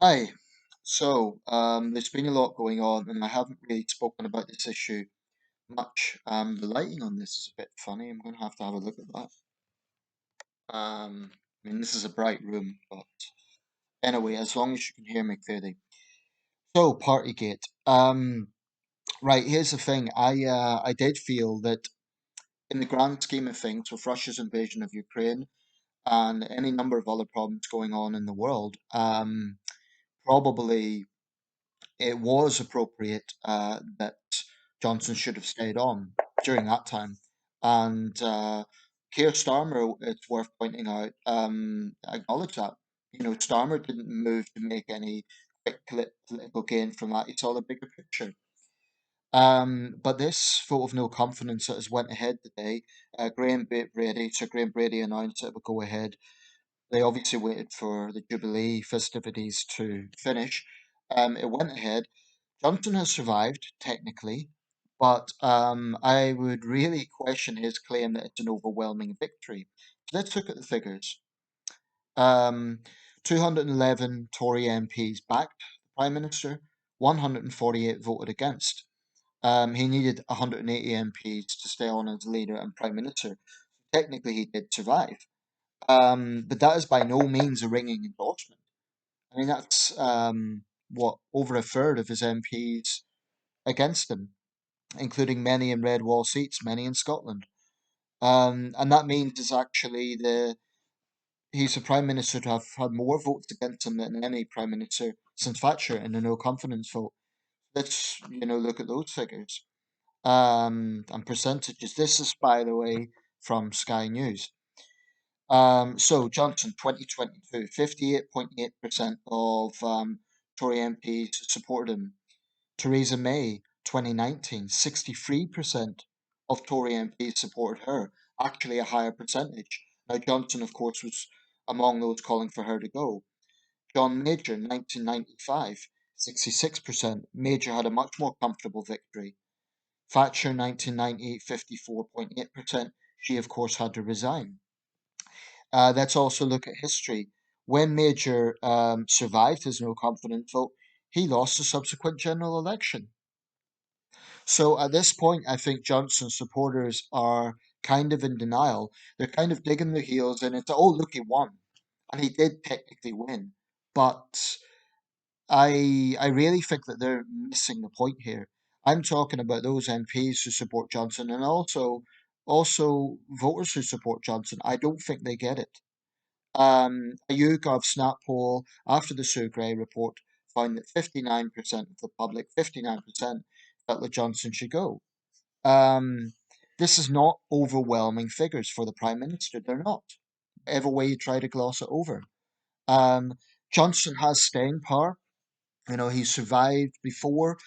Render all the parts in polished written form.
Hi. There's been a lot going on, and I haven't really spoken about this issue much. The lighting on this is a bit funny. I'm going to have a look at that. This is a bright room, but anyway, as long as you can hear me clearly. So, Partygate. Right, here's the thing. I did feel that in the grand scheme of things, with Russia's invasion of Ukraine and any number of other problems going on in the world, probably it was appropriate that Johnson should have stayed on during that time. And Keir Starmer, it's worth pointing out, acknowledged that. Starmer didn't move to make any quick political gain from that. He saw the bigger picture. But this vote of no confidence that has went ahead today, Sir Graham Brady announced it would go ahead. They obviously waited for the Jubilee festivities to finish. It went ahead. Johnson has survived, technically, but I would really question his claim that it's an overwhelming victory. So let's look at the figures. Um, 211 Tory MPs backed the Prime Minister, 148 voted against. He needed 180 MPs to stay on as leader and Prime Minister. Technically, he did survive. But that is by no means a ringing endorsement. That's what, over a third of his MPs against him, including many in red wall seats, many in Scotland. And that means is actually he's the prime minister to have had more votes against him than any prime minister since Thatcher in the no confidence vote. Let's look at those figures and percentages. This is, by the way, from Sky News. So Johnson, 2022, 58.8% of Tory MPs supported him. Theresa May, 2019, 63% of Tory MPs supported her, actually a higher percentage. Now, Johnson, of course, was among those calling for her to go. John Major, 1995, 66%. Major had a much more comfortable victory. Thatcher, 1990, 54.8%. She, of course, had to resign. Let's also look at history. When Major survived his no confidence vote, he lost the subsequent general election. So at this point, I think Johnson's supporters are kind of in denial. They're kind of digging their heels and it's, oh, look, he won. And he did technically win. But I really think that they're missing the point here. I'm talking about those MPs who support Johnson and also voters who support Johnson. I don't think they get it. A YouGov Snap poll after the Sue Gray report found that 59% of the public, 59%, felt that Johnson should go. Um, this is not overwhelming figures for the Prime Minister. They're not. Whatever way you try to gloss it over. Um, Johnson has staying power. He's survived before.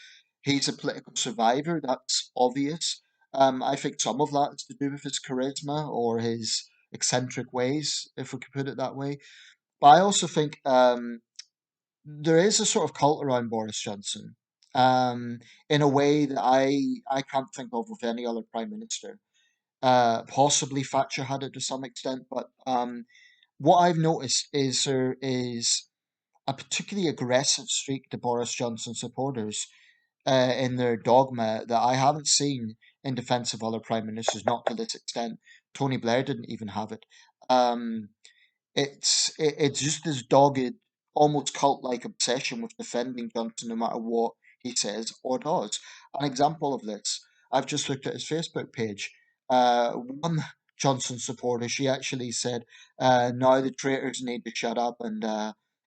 He's a political survivor. That's obvious. I think some of that is to do with his charisma or his eccentric ways, if we could put it that way. But I also think there is a sort of cult around Boris Johnson, in a way that I can't think of with any other prime minister. Possibly Thatcher had it to some extent, but what I've noticed is there is a particularly aggressive streak to Boris Johnson supporters in their dogma that I haven't seen in defence of other prime ministers, not to this extent. Tony Blair didn't even have it. Um, it's just this dogged, almost cult-like obsession with defending Johnson no matter what he says or does. An example of this, I've just looked at his Facebook page. One Johnson supporter, she actually said, "Now the traitors need to shut up and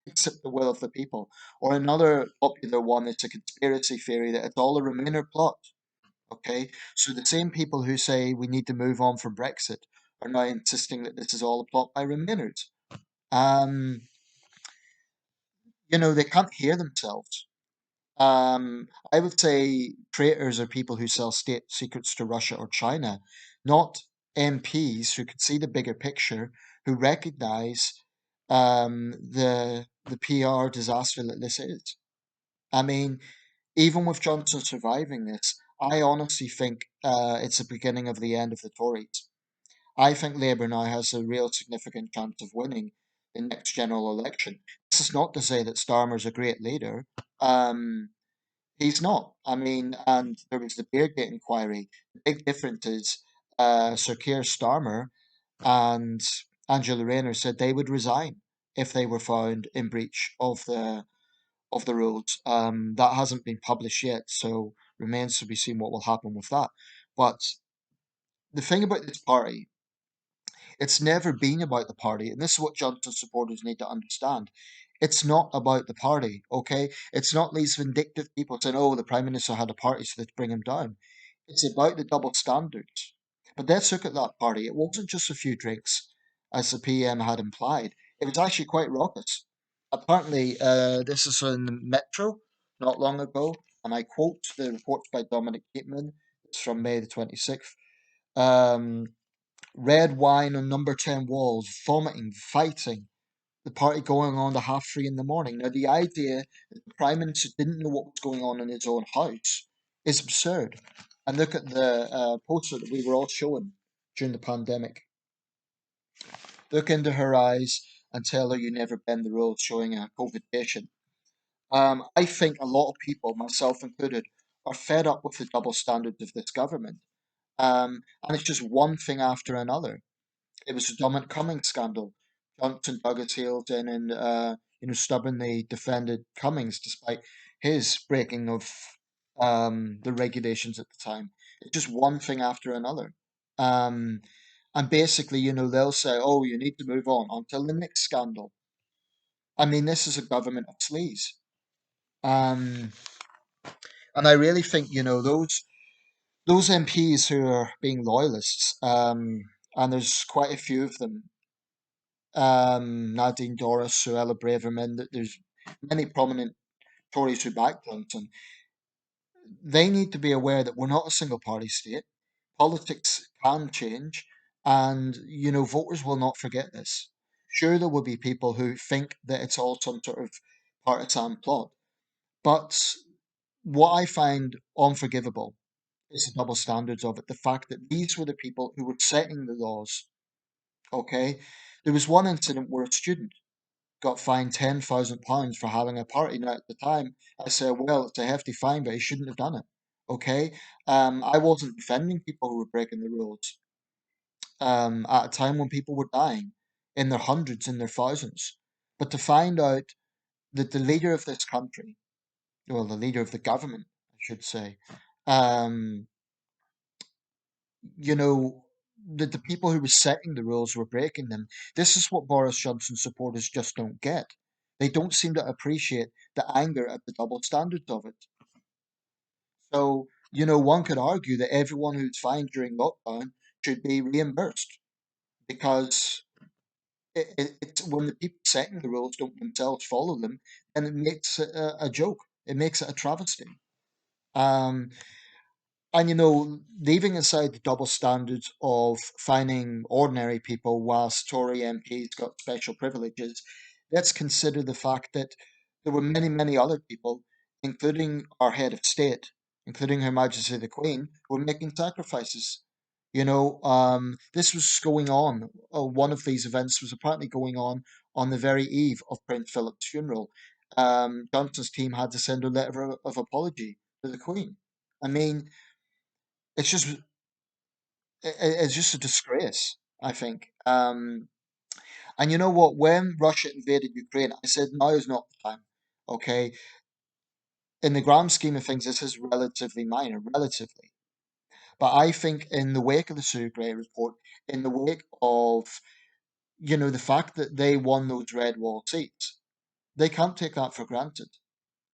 accept the will of the people." Or another popular one is a conspiracy theory that it's all a Remainer plot. Okay, so the same people who say we need to move on from Brexit are now insisting that this is all a plot by Remainers. Um, they can't hear themselves. I would say traitors are people who sell state secrets to Russia or China, not MPs who can see the bigger picture, who recognize the PR disaster that this is. I mean, even with Johnson surviving this, I honestly think it's the beginning of the end of the Tories. I think Labour now has a real significant chance of winning in next general election. This is not to say that Starmer's a great leader. Um, he's not. I mean, and there was the Beergate inquiry. The big difference is Sir Keir Starmer and Angela Rayner said they would resign if they were found in breach of the rules. That hasn't been published yet, so remains to be seen what will happen with that. But the thing about this party, it's never been about the party, and this is what Johnson supporters need to understand. It's not about the party, okay? It's not these vindictive people saying, "Oh, the prime minister had a party, so let's bring him down." It's about the double standards. But let's look at that party. It wasn't just a few drinks, as the PM had implied. It was actually quite raucous. Apparently, this is in Metro not long ago, and I quote the reports by Dominic Gateman. It's from May the 26th. Um, Red wine on number 10 walls, vomiting, fighting, the party going on to 3:30 in the morning. Now, the idea that the Prime Minister didn't know what was going on in his own house is absurd. And look at the poster that we were all showing during the pandemic. Look into her eyes and tell her you never bend the rules, showing a COVID patient. I think a lot of people, myself included, are fed up with the double standards of this government. And it's just one thing after another. It was the Dominic Cummings scandal. Johnson dug his heels in and stubbornly defended Cummings despite his breaking of the regulations at the time. It's just one thing after another. Um, and basically, they'll say, "Oh, you need to move on until the next scandal." I mean, this is a government of sleaze. Um, and I really think, those MPs who are being loyalists, and there's quite a few of them, Nadine Dorris, Suella Braverman, there's many prominent Tories who back Johnson. They need to be aware that we're not a single party state. Politics can change, and voters will not forget this. Sure, there will be people who think that it's all some sort of partisan plot, but what I find unforgivable is the double standards of it. The fact that these were the people who were setting the laws. Okay, there was one incident where a student got fined £10,000 for having a party. Now, at the time, I said, well, it's a hefty fine, but he shouldn't have done it. Okay? I wasn't defending people who were breaking the rules at a time when people were dying in their hundreds, in their thousands. But to find out that the leader of this country, well, the leader of the government, I should say, um, you know, that the people who were setting the rules were breaking them. This is what Boris Johnson supporters just don't get. They don't seem to appreciate the anger at the double standards of it. So, one could argue that everyone who's fined during lockdown should be reimbursed because it's when the people setting the rules don't themselves follow them, and it makes it a joke. It makes it a travesty. Um, And leaving aside the double standards of fining ordinary people whilst Tory MPs got special privileges, let's consider the fact that there were many, many other people, including our head of state, including Her Majesty the Queen, who were making sacrifices. This was going on. One of these events was apparently going on the very eve of Prince Philip's funeral. Johnson's team had to send a letter of apology to the Queen. I mean, it's just it's just a disgrace, I think. And you know what? When Russia invaded Ukraine, I said now is not the time. Okay, in the grand scheme of things, this is relatively minor, relatively. But I think in the wake of the Sugar report, in the wake of the fact that they won those red wall seats, they can't take that for granted.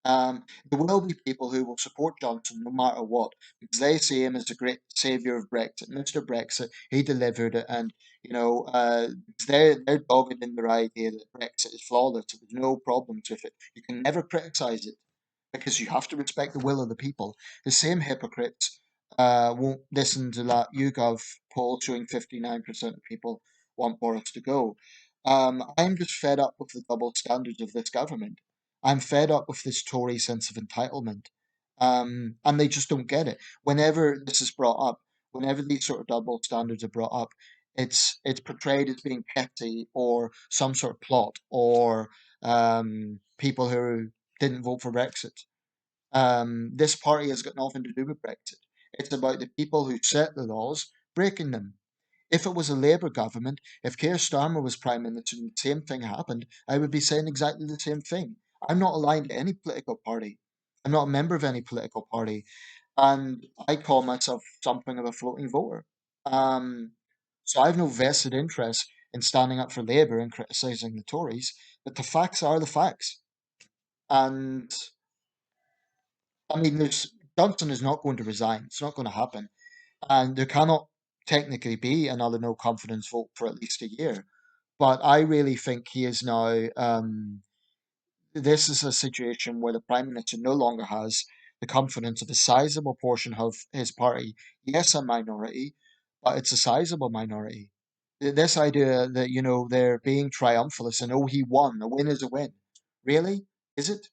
There will be people who will support Johnson no matter what, because they see him as the great savior of Brexit. Mr. Brexit, he delivered it, and they're dogged in their idea that Brexit is flawless. There's no problems with it. You can never criticise it because you have to respect the will of the people. The same hypocrites won't listen to that YouGov poll showing 59% of people want Boris to go. I'm just fed up with the double standards of this government. I'm fed up with this Tory sense of entitlement. And they just don't get it. Whenever this is brought up, whenever these sort of double standards are brought up, It's portrayed as being petty or some sort of plot or people who didn't vote for Brexit. This party has got nothing to do with Brexit. It's about the people who set the laws breaking them. If it was a Labour government, if Keir Starmer was Prime Minister and the same thing happened, I would be saying exactly the same thing. I'm not aligned to any political party. I'm not a member of any political party. And I call myself something of a floating voter. Um, so I have no vested interest in standing up for Labour and criticising the Tories, but the facts are the facts. And I mean, Johnson is not going to resign. It's not going to happen. And there cannot technically be another no confidence vote for at least a year. But I really think he is now. This is a situation where the prime minister no longer has the confidence of a sizable portion of his party. Yes, a minority, but it's a sizable minority. This idea that they're being triumphalist and oh, he won. A win is a win. Really? Is it?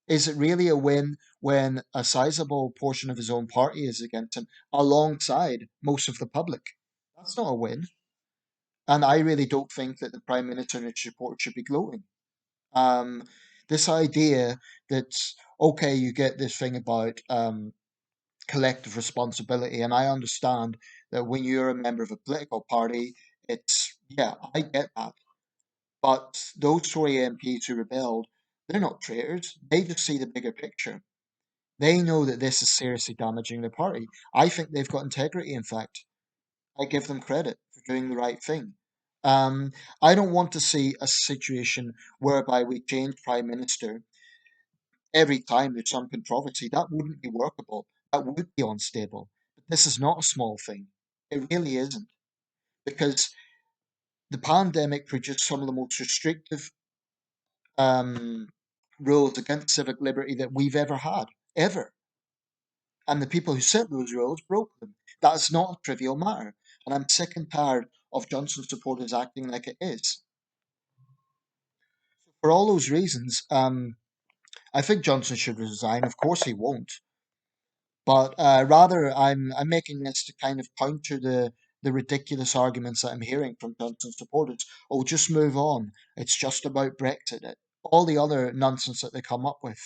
Is it really a win when a sizable portion of his own party is against him alongside most of the public? That's not a win. And I really don't think that the Prime Minister and his support should be gloating. Um, this idea that, okay, you get this thing about collective responsibility, and I understand that when you're a member of a political party, yeah, I get that. But those Tory MPs who rebelled, they're not traitors. They just see the bigger picture. They know that this is seriously damaging the party. I think they've got integrity, in fact. I give them credit for doing the right thing. Um, I don't want to see a situation whereby we change prime minister every time there's some controversy. That wouldn't be workable. That would be unstable. But this is not a small thing. It really isn't. Because the pandemic produced some of the most restrictive um, rules against civic liberty that we've ever had, ever. And the people who set those rules broke them. That is not a trivial matter. And I'm sick and tired of Johnson supporters acting like it is. For all those reasons, I think Johnson should resign. Of course, he won't. But rather, I'm making this to kind of counter the ridiculous arguments that I'm hearing from Johnson supporters. Oh, just move on. It's just about Brexit. All the other nonsense that they come up with.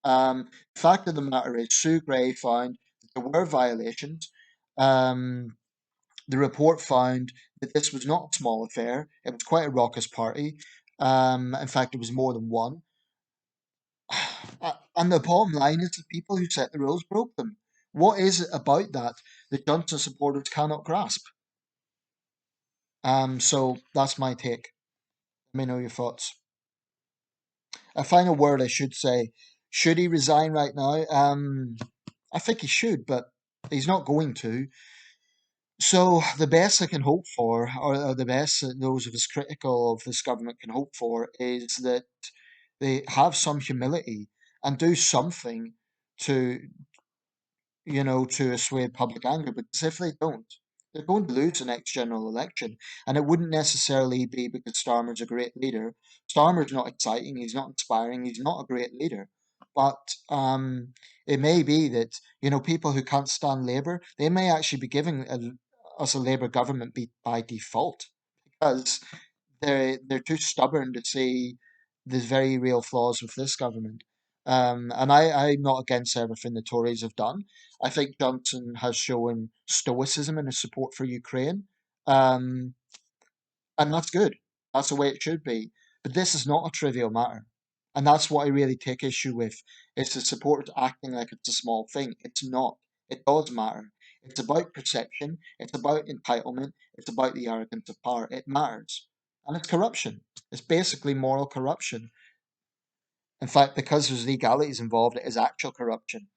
Fact of the matter is, Sue Gray found that there were violations. Um, the report found that this was not a small affair. It was quite a raucous party. In fact, it was more than one. And the bottom line is the people who set the rules broke them. What is it about that that Johnson supporters cannot grasp? So that's my take. Let me know your thoughts. A final word I should say. Should he resign right now? I think he should, but he's not going to. So the best I can hope for, or the best that those of us critical of this government can hope for, is that they have some humility and do something to to assuage public anger. Because if they don't, they're going to lose the next general election. And it wouldn't necessarily be because Starmer's a great leader. Starmer's not exciting, he's not inspiring, he's not a great leader. But it may be that, people who can't stand Labour, they may actually be giving us a Labour government by default. Because they're too stubborn to see the very real flaws with this government. And I'm not against everything the Tories have done. I think Johnson has shown stoicism and his support for Ukraine. Um, and that's good. That's the way it should be. But this is not a trivial matter. And that's what I really take issue with. Is the supporters acting like it's a small thing. It's not. It does matter. It's about perception. It's about entitlement. It's about the arrogance of power. It matters. And it's corruption. It's basically moral corruption. In fact, because there's legalities involved, it is actual corruption.